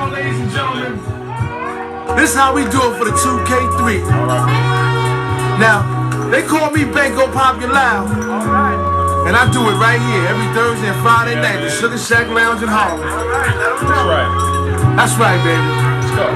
now, ladies and gentlemen, this is how we do it for the 2K3. Now, they call me Banco Popular. And I do it right here every Thursday and Friday night, the Sugar Shack Lounge in Harlem. That's right. That's right, baby. Let's go.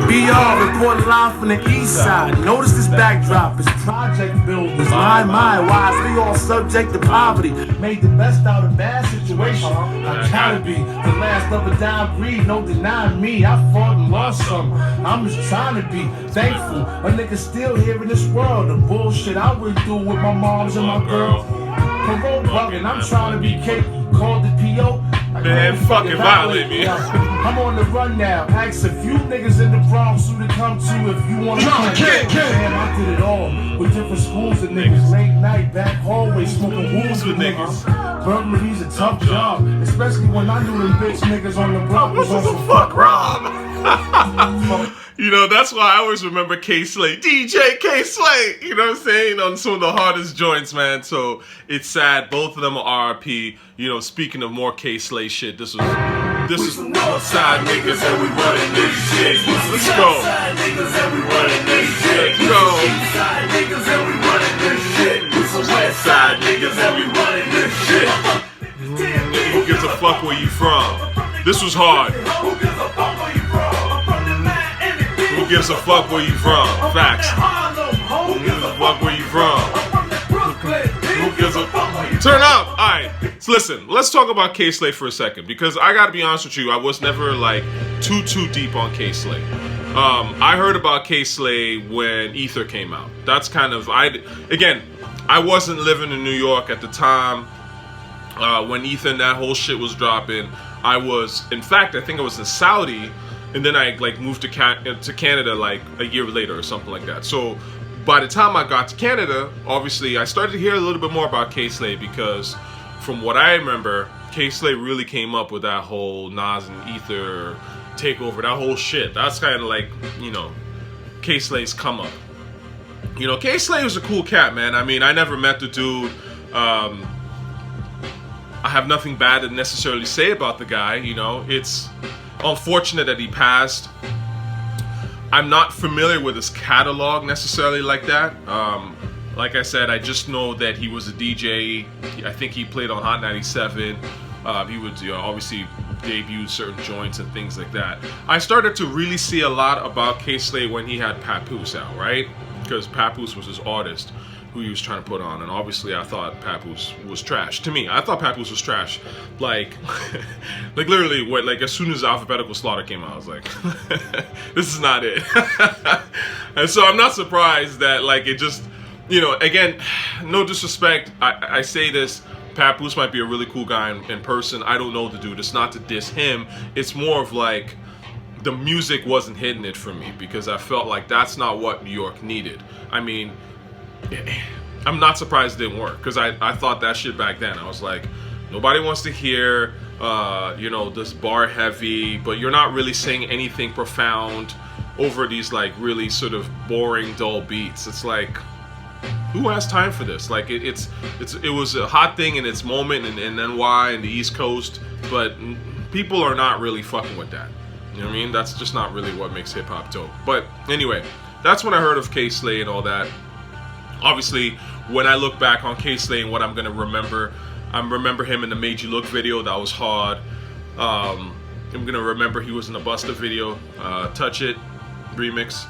BR reporting live from the Eastside. Notice this backdrop. It's project builders. My, wisely all subject to poverty. Made the best out of bad situation. I gotta be the last of a dying breed. No denying me. I fought and lost some. I'm just trying to be thankful. A nigga still here in this world. The bullshit I went through with my moms and my girls. Parole bugging. I'm trying to be cake. Called the P.O. Man, fucking violate me. I'm on the run now. Ask a few niggas in the Bronx who to come to if you want to come. Damn, I did it all with different schools of niggas. Late night, back hallway, smoking woods with niggas. Burglary's a tough job, especially when I knew them bitch niggas on the block was on some fuck Rob. You know, that's why I always remember K-Slay, DJ K-Slay, you know what I'm saying, on some of the hardest joints, man. So it's sad, both of them are RP. You know, speaking of more K-Slay shit, this is Northside niggas and we running this shit. Let's go. Let's go. Westside niggas and we running this shit. Who gives a fuck where you from? This was hard. Who gives a fuck where you from? Facts. Who gives a fuck where you from? Who gives a fuck? Turn up! Alright, so listen, let's talk about K-Slay for a second, because I gotta be honest with you, I was never like too deep on K-Slay. I heard about K-Slay when Ether came out. That's kind of, I wasn't living in New York at the time when Ether and that whole shit was dropping. I was, in fact, I think I was in Saudi, and then I like moved to Canada like a year later or something like that. So by the time I got to Canada, obviously I started to hear a little bit more about K-Slay, because from what I remember, K-Slay really came up with that whole Nas and Ether takeover, that whole shit. That's kind of like, you know, K-Slay's come up. You know, K-Slay was a cool cat, man. I mean, I never met the dude. I have nothing bad to necessarily say about the guy, you know. It's unfortunate that he passed. I'm not familiar with his catalog necessarily like that. Like I said, I just know that he was a DJ. I think he played on Hot 97. He would, you know, obviously debut certain joints and things like that. I started to really see a lot about K-Slay when he had Papoose out, right? Because Papoose was his artist who he was trying to put on, and obviously I thought Papoose was trash. To me, I thought Papoose was trash. Like, like literally, what, like as soon as Alphabetical Slaughter came out, I was like, this is not it. And so I'm not surprised that, like, it just, you know, again, no disrespect, I say this, Papoose might be a really cool guy in person. I don't know the dude. It's not to diss him. It's more of like, the music wasn't hitting it for me, because I felt like that's not what New York needed. I mean, I'm not surprised it didn't work, because I thought that shit back then. I was like, nobody wants to hear, you know, this bar heavy, but you're not really saying anything profound over these like really sort of boring, dull beats. It's like, who has time for this? Like it was a hot thing in its moment in NY and the East Coast, but people are not really fucking with that. You know what I mean? That's just not really what makes hip hop dope. But anyway, that's when I heard of K-Slay and all that. Obviously, when I look back on K-Slay and what I'm gonna remember, I remember him in the Made You Look video. That was hard. I'm gonna remember he was in the Busta video, Touch It remix.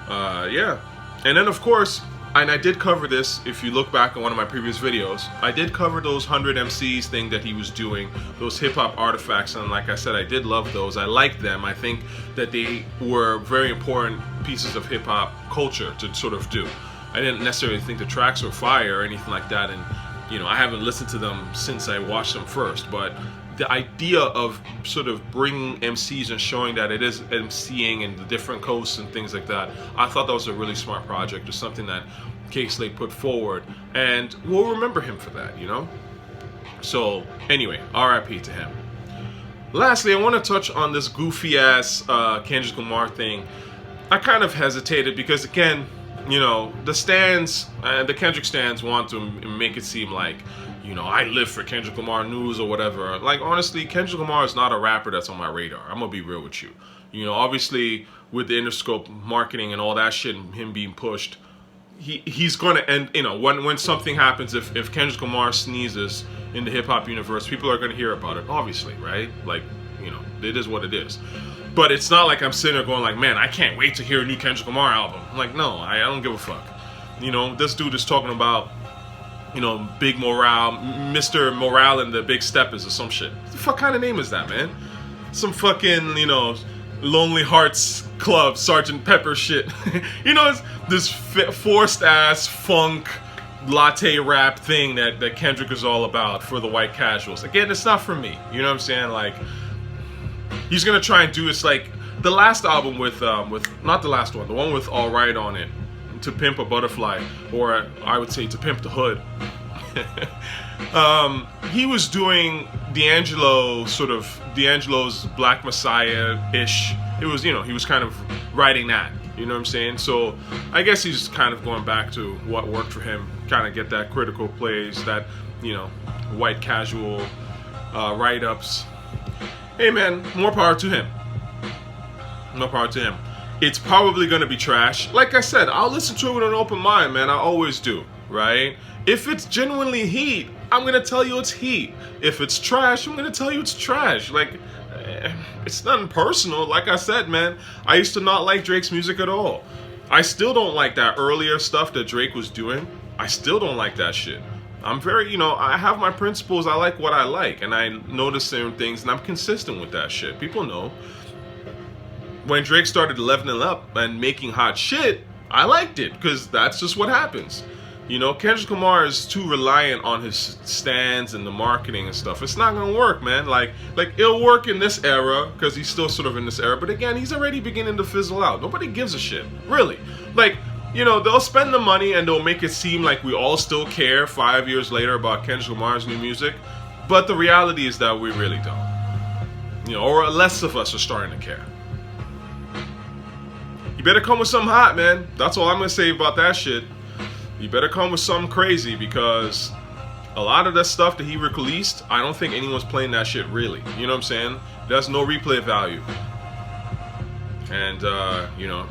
Yeah, and then of course, and I did cover this. If you look back on one of my previous videos, I did cover those 100 MCs thing that he was doing, those hip hop artifacts, and like I said, I did love those. I liked them. I think that they were very important pieces of hip hop culture to sort of do. I didn't necessarily think the tracks were fire or anything like that, and you know, I haven't listened to them since I watched them first, but the idea of sort of bringing MCs and showing that it is MCing in the different coasts and things like that, I thought that was a really smart project, or something that K-Slay put forward, and we'll remember him for that, you know? So anyway, RIP to him. Lastly, I want to touch on this goofy ass Kendrick Lamar thing. I kind of hesitated because, again, you know, the stands, the Kendrick stands want to make it seem like, you know, I live for Kendrick Lamar news or whatever. Like, honestly, Kendrick Lamar is not a rapper that's on my radar. I'm gonna be real with you. You know, obviously with the Interscope marketing and all that shit and him being pushed, he's gonna end, you know, when something happens, if Kendrick Lamar sneezes in the hip hop universe, people are gonna hear about it, obviously, right? Like, you know, it is what it is. But it's not like I'm sitting there going like, man, I can't wait to hear a new Kendrick Lamar album. I'm like, no, I don't give a fuck. You know, this dude is talking about, you know, Big Morale, Mr. Morale and the Big Steppers or some shit. What the fuck kind of name is that, man? Some fucking, you know, Lonely Hearts Club, Sgt. Pepper shit. You know, it's this forced ass funk latte rap thing that Kendrick is all about for the white casuals. Again, it's not for me. You know what I'm saying? Like, he's gonna try and do, it's like the last album with not the last one, the one with All Right on it, To Pimp a Butterfly, or I would say To Pimp the Hood. He was doing D'Angelo's Black Messiah-ish. It was, you know, he was kind of writing that, you know what I'm saying? So I guess he's kind of going back to what worked for him, kind of get that critical plays, that, you know, white casual write-ups. Hey man, more power to him. More power to him. It's probably going to be trash. Like I said, I'll listen to it with an open mind, man. I always do, right? If it's genuinely heat, I'm going to tell you it's heat. If it's trash, I'm going to tell you it's trash. Like, it's nothing personal. Like I said, man, I used to not like Drake's music at all. I still don't like that earlier stuff that Drake was doing. I still don't like that shit. I'm very, you know, I have my principles. I like what I like, and I notice certain things, and I'm consistent with that shit. People know. When Drake started leveling up and making hot shit, I liked it, because that's just what happens. You know, Kendrick Lamar is too reliant on his stands and the marketing and stuff. It's not gonna work, man. Like it'll work in this era, because he's still sort of in this era, but again, he's already beginning to fizzle out. Nobody gives a shit, really. Like, you know, they'll spend the money and they'll make it seem like we all still care 5 years later about Kendrick Lamar's new music, but the reality is that we really don't. You know, or less of us are starting to care. You better come with something hot, man. That's all I'm gonna say about that shit. You better come with something crazy, because a lot of that stuff that he released, I don't think anyone's playing that shit really. You know what I'm saying? There's no replay value. And, you know,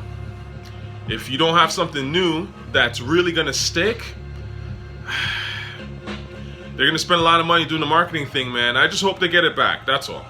if you don't have something new that's really gonna stick, they're gonna spend a lot of money doing the marketing thing, man. I just hope they get it back. That's all.